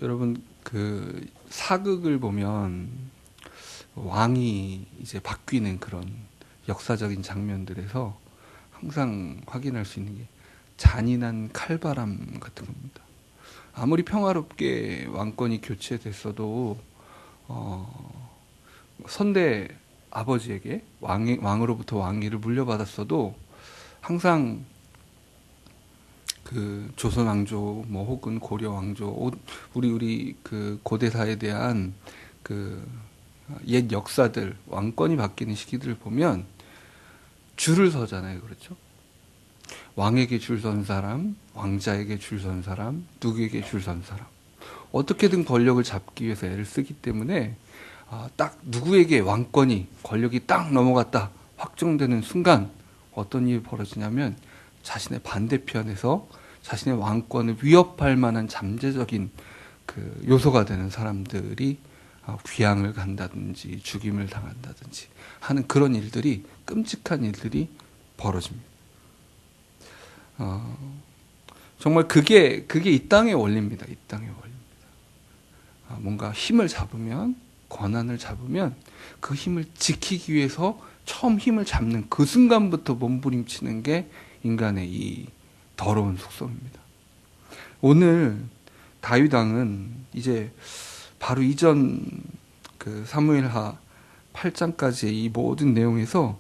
여러분 그 사극을 보면 왕이 이제 바뀌는 그런 역사적인 장면들에서 항상 확인할 수 있는 게 잔인한 칼바람 같은 겁니다. 아무리 평화롭게 왕권이 교체됐어도 선대 아버지에게 왕으로부터 왕위를 물려받았어도 항상 그 조선 왕조 뭐 혹은 고려 왕조 우리 그 고대사에 대한 그 옛 역사들 왕권이 바뀌는 시기들을 보면 줄을 서잖아요. 그렇죠? 왕에게 줄 선 사람, 왕자에게 줄 선 사람, 누구에게 줄 선 사람. 어떻게든 권력을 잡기 위해서 애를 쓰기 때문에 딱 누구에게 왕권이 권력이 딱 넘어갔다 확정되는 순간 어떤 일이 벌어지냐면 자신의 반대편에서 자신의 왕권을 위협할 만한 잠재적인 그 요소가 되는 사람들이 귀양을 간다든지 죽임을 당한다든지 하는 그런 일들이 끔찍한 일들이 벌어집니다. 정말 그게 이 땅의 원리입니다. 이 땅의 원리입니다. 뭔가 힘을 잡으면 권한을 잡으면 그 힘을 지키기 위해서 처음 힘을 잡는 그 순간부터 몸부림치는 게 인간의 이 더러운 속성입니다. 오늘 다윗 왕은 이제 바로 이전 그 사무엘하 8장까지의 이 모든 내용에서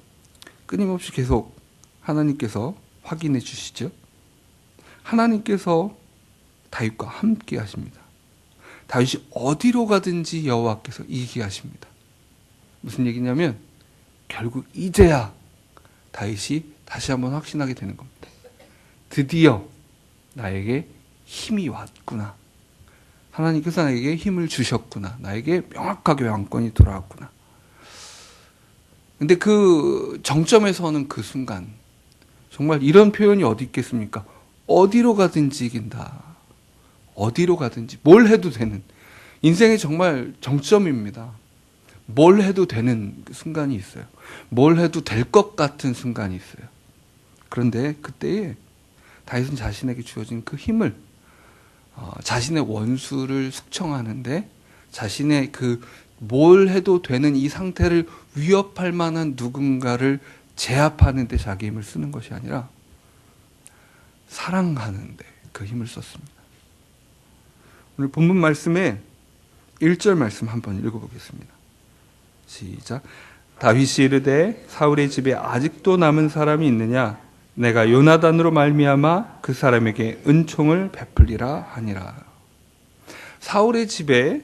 끊임없이 계속 하나님께서 확인해 주시죠. 하나님께서 다윗과 함께 하십니다. 다윗이 어디로 가든지 여호와께서 이기게 하십니다. 무슨 얘기냐면 결국 이제야 다윗이 다시 한번 확신하게 되는 겁니다. 드디어 나에게 힘이 왔구나. 하나님께서 나에게 힘을 주셨구나. 나에게 명확하게 왕권이 돌아왔구나. 근데 그 정점에 서는 그 순간 정말 이런 표현이 어디 있겠습니까? 어디로 가든지 이긴다. 어디로 가든지 뭘 해도 되는 인생의 정말 정점입니다. 뭘 해도 되는 순간이 있어요. 뭘 해도 될 것 같은 순간이 있어요. 그런데 그때에 다윗은 자신에게 주어진 그 힘을 자신의 원수를 숙청하는데 자신의 그 뭘 해도 되는 이 상태를 위협할 만한 누군가를 제압하는 데 자기 힘을 쓰는 것이 아니라 사랑하는 데 그 힘을 썼습니다. 오늘 본문 말씀에 1절 말씀 한번 읽어보겠습니다. 시작. 다윗이 이르되 사울의 집에 아직도 남은 사람이 있느냐? 내가 요나단으로 말미암아 그 사람에게 은총을 베풀리라 하니라. 사울의 집에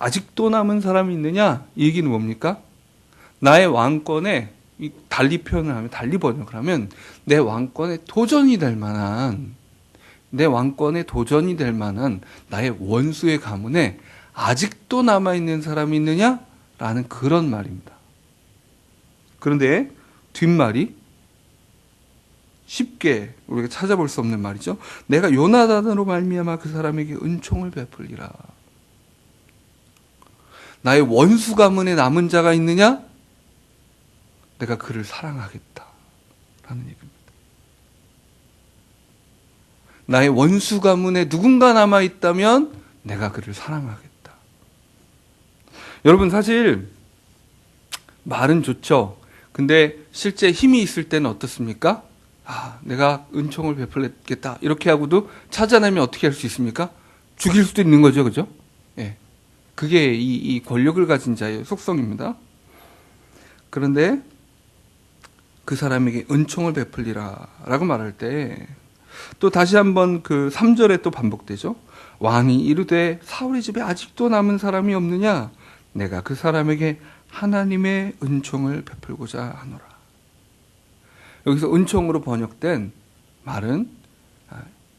아직도 남은 사람이 있느냐? 이 얘기는 뭡니까? 나의 왕권에 달리 표현을 하면 달리 번역을 하면 내 왕권에 도전이 될 만한 나의 원수의 가문에 아직도 남아있는 사람이 있느냐? 라는 그런 말입니다. 그런데 뒷말이 쉽게 우리가 찾아볼 수 없는 말이죠. 내가 요나단으로 말미암아 그 사람에게 은총을 베풀리라. 나의 원수 가문에 남은 자가 있느냐? 내가 그를 사랑하겠다. 라는 얘기입니다. 나의 원수 가문에 누군가 남아있다면 내가 그를 사랑하겠다. 여러분 사실 말은 좋죠. 근데 실제 힘이 있을 때는 어떻습니까? 내가 은총을 베풀겠다. 이렇게 하고도 찾아내면 어떻게 할 수 있습니까? 죽일 수도 있는 거죠. 그죠? 예. 그게 이 권력을 가진 자의 속성입니다. 그런데 그 사람에게 은총을 베풀리라 라고 말할 때 또 다시 한번 그 3절에 또 반복되죠. 왕이 이르되 사울의 집에 아직도 남은 사람이 없느냐? 내가 그 사람에게 하나님의 은총을 베풀고자 하노라. 여기서 은총으로 번역된 말은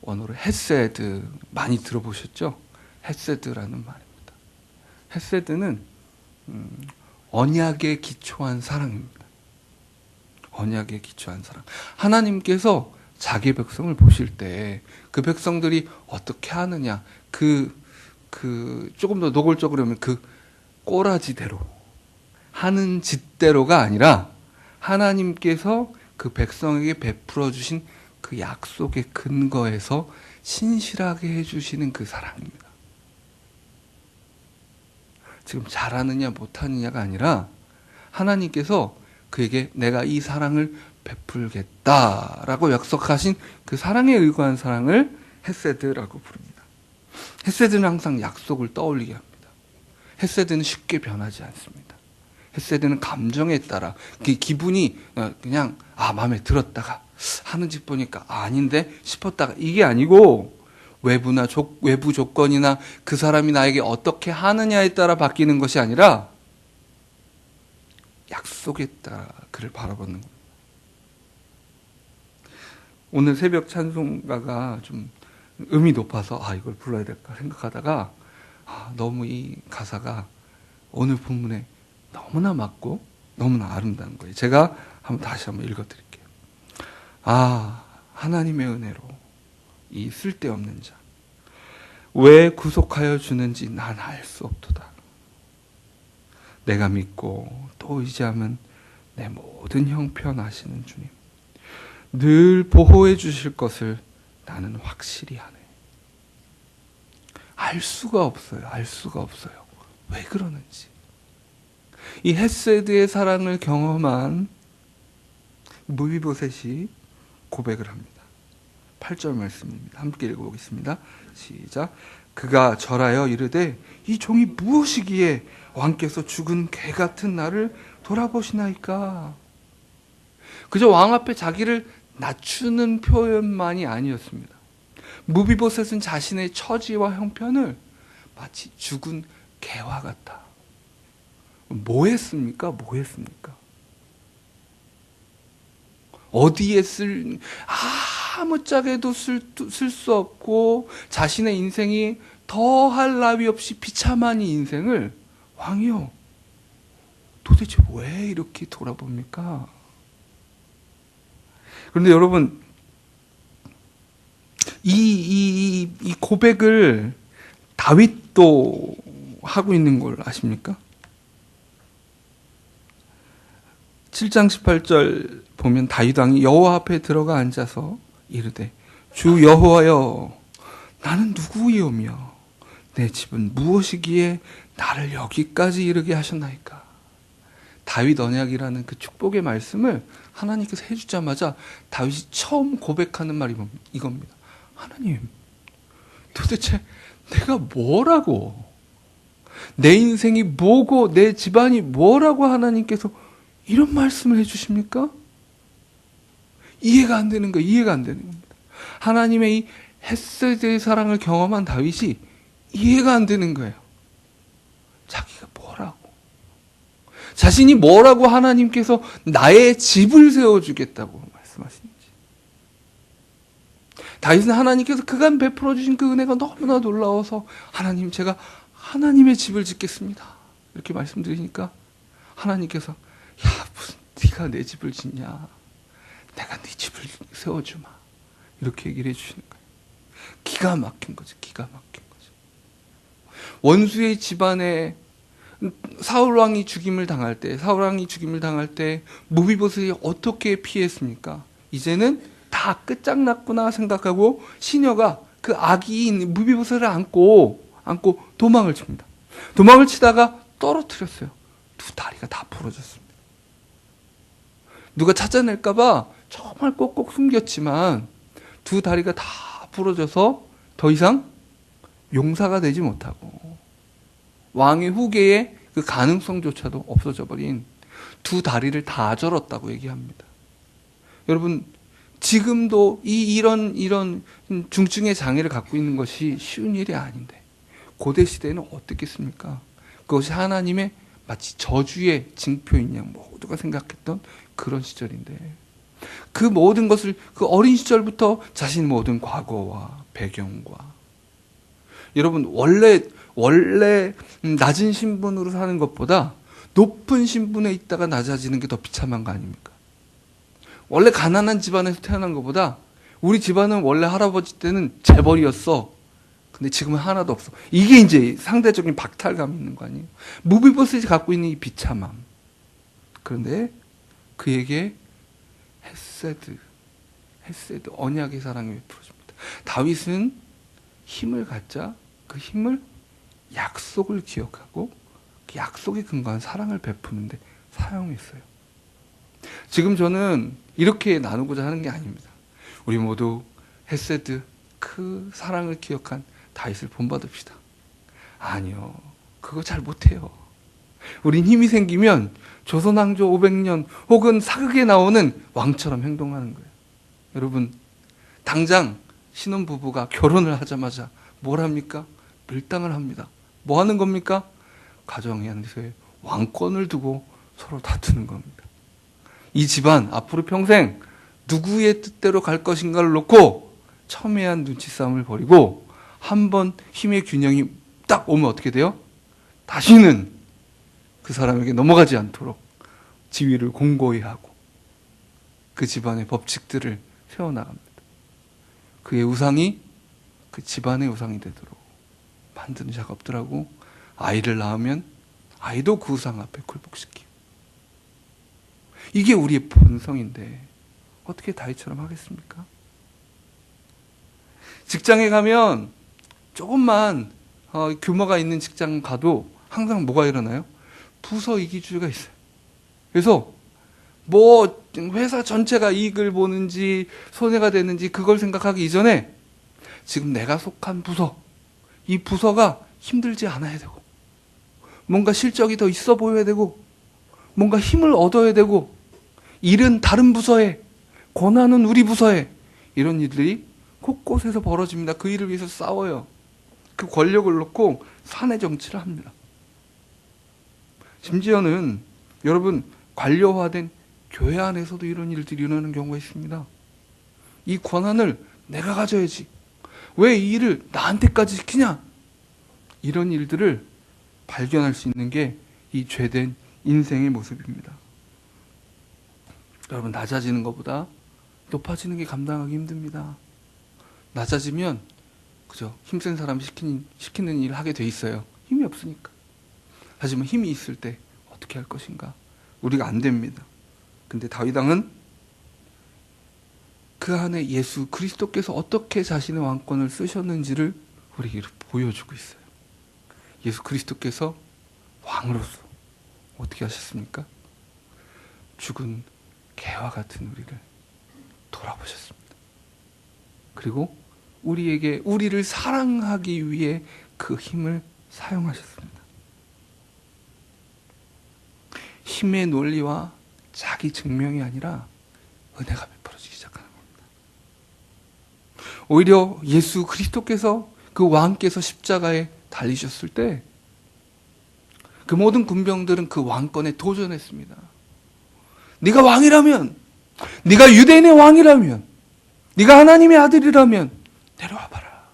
원어로 헤세드, 많이 들어보셨죠? 헤세드라는 말입니다. 헤세드는 언약에 기초한 사랑입니다. 언약에 기초한 사랑. 하나님께서 자기 백성을 보실 때 그 백성들이 어떻게 하느냐, 조금 더 노골적으로 하면 그 꼬라지대로 하는 짓대로가 아니라 하나님께서 그 백성에게 베풀어 주신 그 약속의 근거에서 신실하게 해주시는 그 사랑입니다. 지금 잘하느냐 못하느냐가 아니라 하나님께서 그에게 내가 이 사랑을 베풀겠다라고 약속하신 그 사랑에 의거한 사랑을 헤세드라고 부릅니다. 헤세드는 항상 약속을 떠올리게 합니다. 헤세드는 쉽게 변하지 않습니다. 헤세드는 감정에 따라 기분이 그냥 마음에 들었다가 하는 짓 보니까 아닌데 싶었다가 이게 아니고 외부 조건이나 그 사람이 나에게 어떻게 하느냐에 따라 바뀌는 것이 아니라 약속에 따라 그를 바라보는 겁니다. 오늘 새벽 찬송가가 좀 음이 높아서 이걸 불러야 될까 생각하다가 너무 이 가사가 오늘 본문에 너무나 맞고 너무나 아름다운 거예요. 제가 다시 한번 읽어드릴게요. 하나님의 은혜로 이 쓸데없는 자 왜 구속하여 주는지 난 알 수 없도다. 내가 믿고 또 의지하면 내 모든 형편 아시는 주님 늘 보호해 주실 것을 나는 확실히 하네. 알 수가 없어요. 알 수가 없어요. 왜 그러는지. 이 헤세드의 사랑을 경험한 무비보셋이 고백을 합니다. 8절 말씀입니다. 함께 읽어보겠습니다. 시작. 그가 절하여 이르되 이 종이 무엇이기에 왕께서 죽은 개 같은 나를 돌아보시나이까. 그저 왕 앞에 자기를 낮추는 표현만이 아니었습니다. 무비보셋은 자신의 처지와 형편을 마치 죽은 개와 같다. 뭐 했습니까? 어디에 아무짝에도 쓸 수 없고 자신의 인생이 더할 나위 없이 비참한 이 인생을 왕이요 도대체 왜 이렇게 돌아봅니까? 그런데 여러분 이 고백을 다윗도 하고 있는 걸 아십니까? 7장 18절 보면 다윗 왕이 여호와 앞에 들어가 앉아서 이르되 주 여호와여 나는 누구이오며 내 집은 무엇이기에 나를 여기까지 이르게 하셨나이까. 다윗 언약이라는 그 축복의 말씀을 하나님께서 해주자마자 다윗이 처음 고백하는 말이 이겁니다. 하나님 도대체 내가 뭐라고, 내 인생이 뭐고 내 집안이 뭐라고 하나님께서 이런 말씀을 해주십니까? 이해가 안 되는 겁니다. 하나님의 이 헤세드의 사랑을 경험한 다윗이 이해가 안 되는 거예요. 자기가 뭐라고, 자신이 뭐라고 하나님께서 나의 집을 세워주겠다고 말씀하시는지. 다윗은 하나님께서 그간 베풀어 주신 그 은혜가 너무나 놀라워서 하나님 제가 하나님의 집을 짓겠습니다 이렇게 말씀드리니까 하나님께서 무슨 네가 내 집을 짓냐, 내가 네 집을 세워주마 이렇게 얘기를 해주시는 거예요. 기가 막힌 거죠. 원수의 집안에 사울 왕이 죽임을 당할 때 무비보셋이 어떻게 피했습니까? 이제는 다 끝장났구나 생각하고 시녀가 그 아기인 무비보셋을 안고 도망을 칩니다. 도망을 치다가 떨어뜨렸어요. 두 다리가 다 부러졌습니다. 누가 찾아낼까봐 정말 꼭꼭 숨겼지만 두 다리가 다 부러져서 더 이상 용사가 되지 못하고 왕의 후계의 그 가능성조차도 없어져 버린 두 다리를 다 절었다고 얘기합니다. 여러분 지금도 이런 중증의 장애를 갖고 있는 것이 쉬운 일이 아닌데 고대 시대에는 어떻겠습니까? 그것이 하나님의 마치 저주의 징표인 양 모두가 생각했던 그런 시절인데 그 모든 것을 그 어린 시절부터 자신의 모든 과거와 배경과 여러분 원래 낮은 신분으로 사는 것보다 높은 신분에 있다가 낮아지는 게 더 비참한 거 아닙니까? 원래 가난한 집안에서 태어난 것보다 우리 집안은 원래 할아버지 때는 재벌이었어. 근데 지금은 하나도 없어. 이게 이제 상대적인 박탈감이 있는 거 아니에요? 무비보셋이 갖고 있는 이 비참함. 그런데 그에게 헤세드 언약의 사랑을 베풀어줍니다. 다윗은 힘을 갖자 그 힘을 약속을 기억하고 그 약속에 근거한 사랑을 베푸는데 사용했어요. 지금 저는 이렇게 나누고자 하는 게 아닙니다. 우리 모두 헤세드, 그 사랑을 기억한 다윗을 본받읍시다. 아니요, 그거 잘 못해요. 우린 힘이 생기면 조선왕조 500년 혹은 사극에 나오는 왕처럼 행동하는 거예요. 여러분, 당장 신혼부부가 결혼을 하자마자 뭘 합니까? 밀당을 합니다. 뭐 하는 겁니까? 가정에서의 왕권을 두고 서로 다투는 겁니다. 이 집안 앞으로 평생 누구의 뜻대로 갈 것인가를 놓고 첨예한 눈치싸움을 벌이고, 한번 힘의 균형이 딱 오면 어떻게 돼요? 다시는 그 사람에게 넘어가지 않도록 지위를 공고히 하고 그 집안의 법칙들을 세워나갑니다. 그의 우상이 그 집안의 우상이 되도록 만드는 작업들하고, 아이를 낳으면 아이도 그 우상 앞에 굴복시키고. 이게 우리의 본성인데 어떻게 다윗처럼 하겠습니까? 직장에 가면 조금만 규모가 있는 직장 가도 항상 뭐가 일어나요? 부서 이기주의가 있어요. 그래서 뭐 회사 전체가 이익을 보는지 손해가 되는지 그걸 생각하기 이전에 지금 내가 속한 부서, 이 부서가 힘들지 않아야 되고, 뭔가 실적이 더 있어 보여야 되고, 뭔가 힘을 얻어야 되고, 일은 다른 부서에, 권한은 우리 부서에, 이런 일들이 곳곳에서 벌어집니다. 그 일을 위해서 싸워요. 그 권력을 놓고 사내 정치를 합니다. 심지어는 여러분, 관료화된 교회 안에서도 이런 일들이 일어나는 경우가 있습니다. 이 권한을 내가 가져야지, 왜 이 일을 나한테까지 시키냐, 이런 일들을 발견할 수 있는 게 이 죄된 인생의 모습입니다. 여러분, 낮아지는 것보다 높아지는 게 감당하기 힘듭니다. 낮아지면 그죠, 힘센 사람이 시키는 일을 하게 돼 있어요. 힘이 없으니까. 하지만 힘이 있을 때 어떻게 할 것인가, 우리가 안 됩니다. 근데 다윗 왕은 그 안에 예수 그리스도께서 어떻게 자신의 왕권을 쓰셨는지를 우리에게 보여주고 있어요. 예수 그리스도께서 왕으로서 어떻게 하셨습니까? 죽은 개와 같은 우리를 돌아보셨습니다. 그리고 우리를 사랑하기 위해 그 힘을 사용하셨습니다. 힘의 논리와 자기 증명이 아니라 은혜가 베풀어지기 시작하는 겁니다. 오히려 예수 그리스도께서, 그 왕께서 십자가에 달리셨을 때 그 모든 군병들은 그 왕권에 도전했습니다. 네가 왕이라면, 네가 유대인의 왕이라면, 네가 하나님의 아들이라면 내려와 봐라.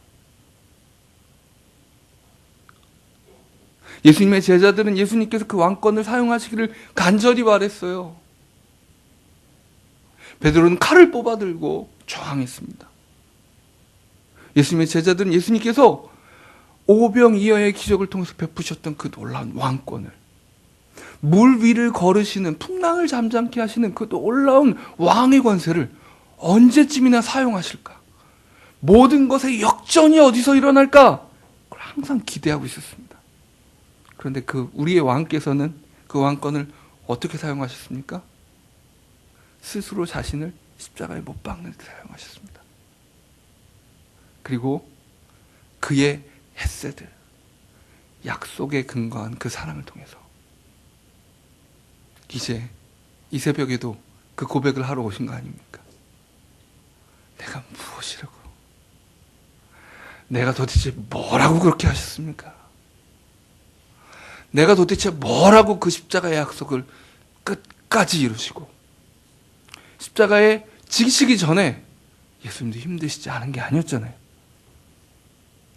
예수님의 제자들은 예수님께서 그 왕권을 사용하시기를 간절히 바랬어요. 베드로는 칼을 뽑아들고 저항했습니다. 예수님의 제자들은 예수님께서 오병이어의 기적을 통해서 베푸셨던 그 놀라운 왕권을, 물 위를 걸으시는, 풍랑을 잠잠케 하시는 그 놀라운 왕의 권세를 언제쯤이나 사용하실까, 모든 것의 역전이 어디서 일어날까, 그걸 항상 기대하고 있었습니다. 그런데 우리의 왕께서는 그 왕권을 어떻게 사용하셨습니까? 스스로 자신을 십자가에 못 박는 데 사용하셨습니다. 그리고 그의 헤세드, 약속에 근거한 그 사랑을 통해서 이제 이 새벽에도 그 고백을 하러 오신 거 아닙니까? 내가 무엇이라고, 내가 도대체 뭐라고 그렇게 하셨습니까? 내가 도대체 뭐라고 그 십자가의 약속을 끝까지 이루시고, 십자가에 지시기 전에 예수님도 힘드시지 않은 게 아니었잖아요.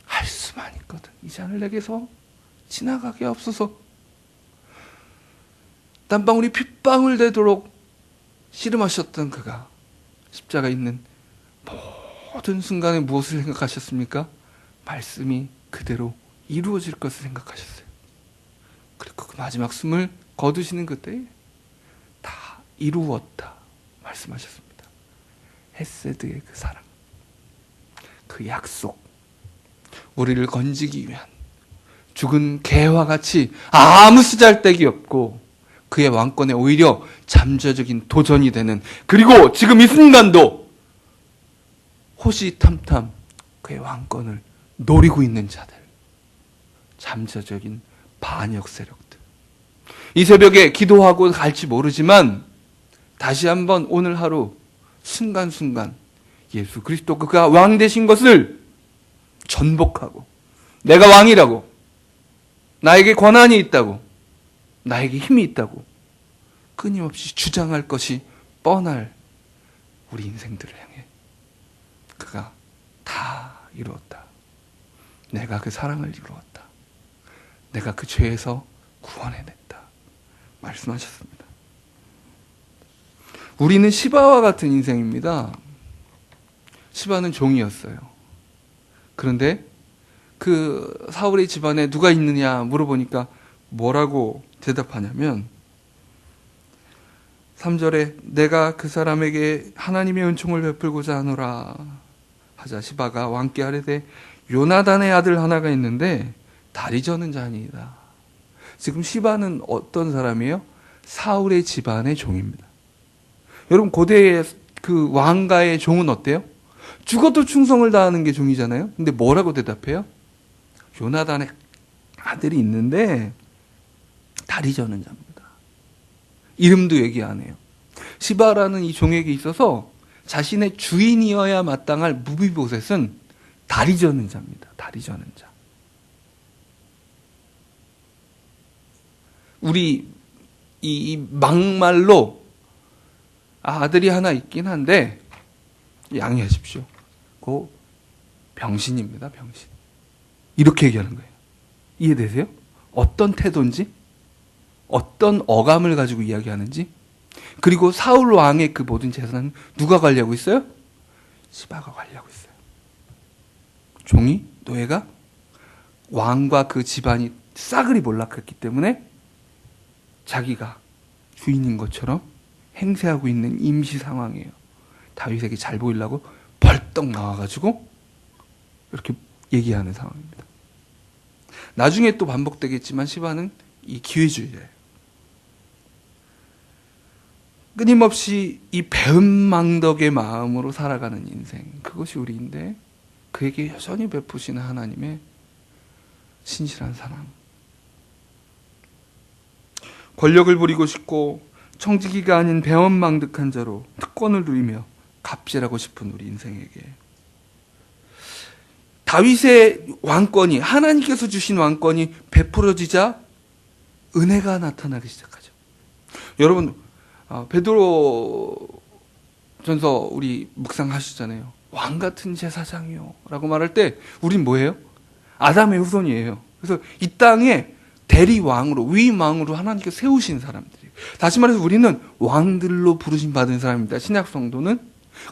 할 수만 있거든, 이 잔을 내게서 지나가게 없어서. 땀방울이 핏방울 되도록 씨름하셨던 그가 십자가에 있는 모든 순간에 무엇을 생각하셨습니까? 말씀이 그대로 이루어질 것을 생각하셨어요. 그리고 그 마지막 숨을 거두시는 그때에 다 이루었다 말씀하셨습니다. 헤세드의 그 사랑, 그 약속, 우리를 건지기 위한, 죽은 개와 같이 아무 쓰잘데기 없고 그의 왕권에 오히려 잠재적인 도전이 되는, 그리고 지금 이 순간도 호시탐탐 그의 왕권을 노리고 있는 자들, 잠재적인 반역 세력들. 이 새벽에 기도하고 갈지 모르지만 다시 한번 오늘 하루 순간순간 예수 그리스도 그가 왕 되신 것을 전복하고, 내가 왕이라고, 나에게 권한이 있다고, 나에게 힘이 있다고 끊임없이 주장할 것이 뻔할 우리 인생들을 향해 그가 다 이루었다. 내가 그 사랑을 이루었다. 내가 그 죄에서 구원해냈다. 말씀하셨습니다. 우리는 시바와 같은 인생입니다. 시바는 종이었어요. 그런데 그 사울의 집안에 누가 있느냐 물어보니까 뭐라고 대답하냐면 3절에 내가 그 사람에게 하나님의 은총을 베풀고자 하노라 하자 시바가 왕께 아뢰되 요나단의 아들 하나가 있는데 다리 저는 자니이다. 지금 시바는 어떤 사람이에요? 사울의 집안의 종입니다. 여러분 고대의 그 왕가의 종은 어때요? 죽어도 충성을 다하는 게 종이잖아요. 근데 뭐라고 대답해요? 요나단의 아들이 있는데 다리 저는 자입니다. 이름도 얘기 안 해요. 시바라는 이 종에게 있어서 자신의 주인이어야 마땅할 무비보셋은 다리 저는 자입니다. 다리 저는 자. 우리 이 막말로 아들이 하나 있긴 한데 양해하십시오. 그 병신입니다. 병신. 이렇게 얘기하는 거예요. 이해되세요? 어떤 태도인지, 어떤 어감을 가지고 이야기하는지. 그리고 사울 왕의 그 모든 재산은 누가 관리하고 있어요? 시바가 관리하고 있어요. 종이, 노예가 왕과 그 집안이 싸그리 몰락했기 때문에 자기가 주인인 것처럼 행세하고 있는 임시 상황이에요. 다윗에게 잘 보이려고 벌떡 나와가지고 이렇게 얘기하는 상황입니다. 나중에 또 반복되겠지만 시바는 이 기회주의자예요. 끊임없이 이 배은망덕의 마음으로 살아가는 인생, 그것이 우리인데 그에게 여전히 베푸시는 하나님의 신실한 사랑. 권력을 부리고 싶고 청지기가 아닌 배은망덕한 자로 특권을 누리며 갑질하고 싶은 우리 인생에게 다윗의 왕권이, 하나님께서 주신 왕권이 베풀어지자 은혜가 나타나기 시작하죠. 여러분 베드로 전서 우리 묵상하시잖아요. 왕 같은 제사장이요 라고 말할 때 우린 뭐예요? 아담의 후손이에요. 그래서 이 땅에 대리왕으로, 위임왕으로 하나님께서 세우신 사람들이에요. 다시 말해서 우리는 왕들로 부르심 받은 사람입니다. 신약 성도는.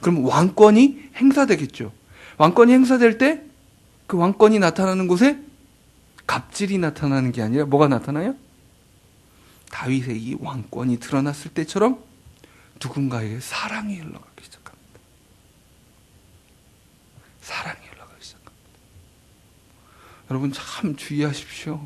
그럼 왕권이 행사되겠죠. 왕권이 행사될 때 그 왕권이 나타나는 곳에 갑질이 나타나는 게 아니라 뭐가 나타나요? 다윗의 이 왕권이 드러났을 때처럼 누군가에게 사랑이 흘러가기 시작합니다. 사랑이 흘러가기 시작합니다. 여러분 참 주의하십시오.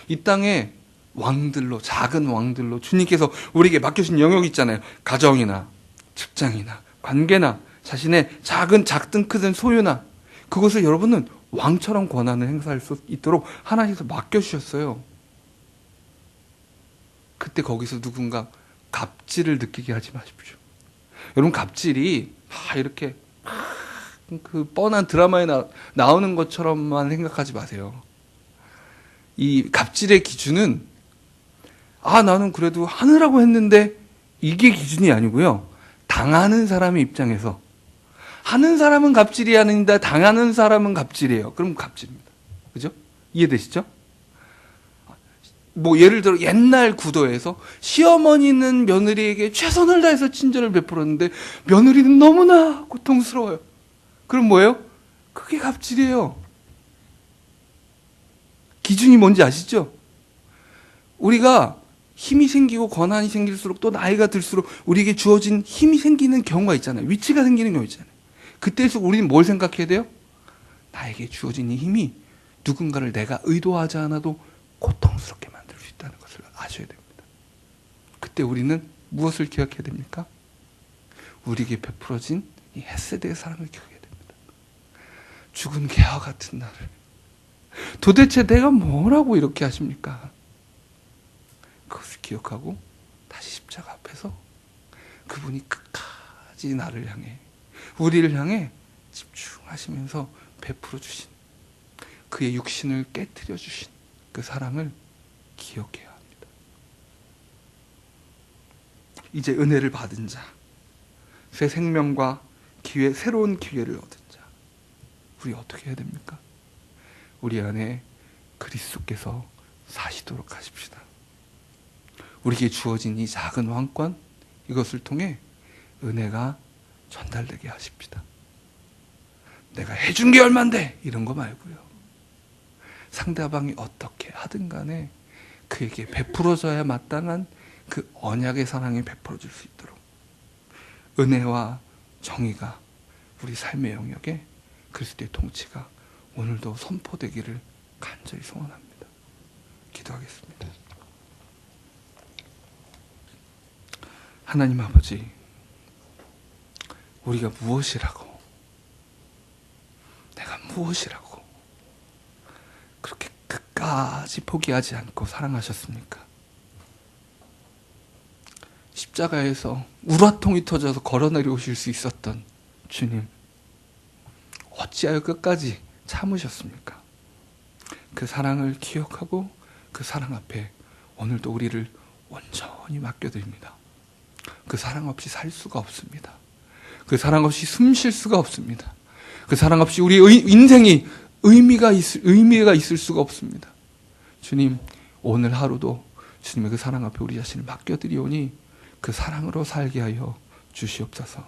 이 땅에 왕들로, 작은 왕들로 주님께서 우리에게 맡겨주신 영역이 있잖아요. 가정이나 직장이나 관계나 자신의 작든 크든 소유나, 그것을 여러분은 왕처럼 권한을 행사할 수 있도록 하나님께서 맡겨주셨어요. 그때 거기서 누군가 갑질을 느끼게 하지 마십시오. 여러분 갑질이 이렇게 그 뻔한 드라마에 나오는 것처럼만 생각하지 마세요. 이 갑질의 기준은 나는 그래도 하느라고 했는데 이게 기준이 아니고요. 당하는 사람의 입장에서 하는 사람은 갑질이 아닌데 당하는 사람은 갑질이에요. 그럼 갑질입니다. 그죠? 이해되시죠? 뭐 예를 들어 옛날 구도에서 시어머니는 며느리에게 최선을 다해서 친절을 베풀었는데 며느리는 너무나 고통스러워요. 그럼 뭐예요? 그게 갑질이에요. 기준이 뭔지 아시죠? 우리가 힘이 생기고 권한이 생길수록 또 나이가 들수록 우리에게 주어진 힘이 생기는 경우가 있잖아요. 위치가 생기는 경우 있잖아요. 그때일수록 우리는 뭘 생각해야 돼요? 나에게 주어진 이 힘이 누군가를 내가 의도하지 않아도 고통스럽게 만들 수 있다는 것을 아셔야 됩니다. 그때 우리는 무엇을 기억해야 됩니까? 우리에게 베풀어진 이 헤세드의 사랑을 기억해야 됩니다. 죽은 개와 같은 나를 도대체 내가 뭐라고 이렇게 하십니까? 그것을 기억하고 다시 십자가 앞에서 그분이 끝까지 나를 향해, 우리를 향해 집중하시면서 베풀어 주신 그의 육신을 깨트려 주신 그 사랑을 기억해야 합니다. 이제 은혜를 받은 자, 새 생명과 기회, 새로운 기회를 얻은 자, 우리 어떻게 해야 됩니까? 우리 안에 그리스도께서 사시도록 하십시다. 우리에게 주어진 이 작은 왕권, 이것을 통해 은혜가 전달되게 하십시다. 내가 해준 게 얼만데 이런 거 말고요. 상대방이 어떻게 하든 간에 그에게 베풀어져야 마땅한 그 언약의 사랑이 베풀어질 수 있도록 은혜와 정의가 우리 삶의 영역에 그리스도의 통치가 오늘도 선포되기를 간절히 소원합니다. 기도하겠습니다. 하나님 아버지, 우리가 무엇이라고, 내가 무엇이라고 그렇게 끝까지 포기하지 않고 사랑하셨습니까? 십자가에서 우라통이 터져서 걸어내려오실 수 있었던 주님, 어찌하여 끝까지 참으셨습니까? 그 사랑을 기억하고 그 사랑 앞에 오늘도 우리를 온전히 맡겨드립니다. 그 사랑 없이 살 수가 없습니다. 그 사랑 없이 숨 쉴 수가 없습니다. 그 사랑 없이 우리의 인생이 의미가 있을 수가 없습니다. 주님, 오늘 하루도 주님의 그 사랑 앞에 우리 자신을 맡겨드리오니 그 사랑으로 살게 하여 주시옵소서.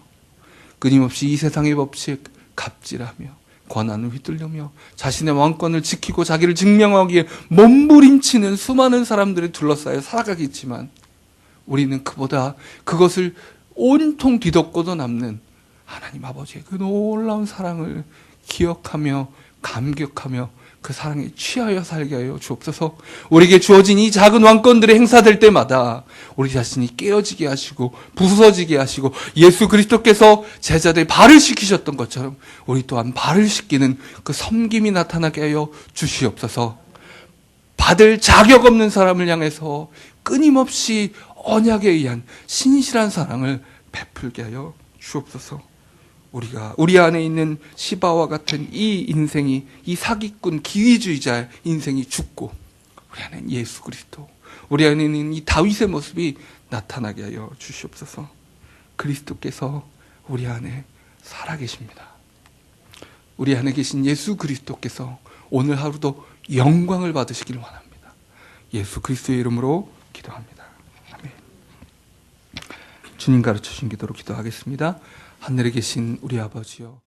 끊임없이 이 세상의 법칙 갑질하며 권한을 휘둘르며 자신의 왕권을 지키고 자기를 증명하기에 몸부림치는 수많은 사람들이 둘러싸여 살아가겠지만 우리는 그보다 그것을 온통 뒤덮고도 남는 하나님 아버지의 그 놀라운 사랑을 기억하며 감격하며 그 사랑에 취하여 살게 하여 주옵소서. 우리에게 주어진 이 작은 왕권들이 행사될 때마다 우리 자신이 깨어지게 하시고 부서지게 하시고 예수 그리스도께서 제자들 발을 씻기셨던 것처럼 우리 또한 발을 씻기는 그 섬김이 나타나게 하여 주시옵소서. 받을 자격 없는 사람을 향해서 끊임없이 언약에 의한 신실한 사랑을 베풀게 하여 주옵소서. 우리 안에 있는 시바와 같은 이 인생이, 이 사기꾼 기위주의자의 인생이 죽고 우리 안에는 예수 그리스도, 우리 안에 있는 이 다윗의 모습이 나타나게 하여 주시옵소서. 그리스도께서 우리 안에 살아계십니다. 우리 안에 계신 예수 그리스도께서 오늘 하루도 영광을 받으시길 원합니다. 예수 그리스도의 이름으로 기도합니다. 아멘. 주님 가르쳐 주신 기도로 기도하겠습니다. 하늘에 계신 우리 아버지여,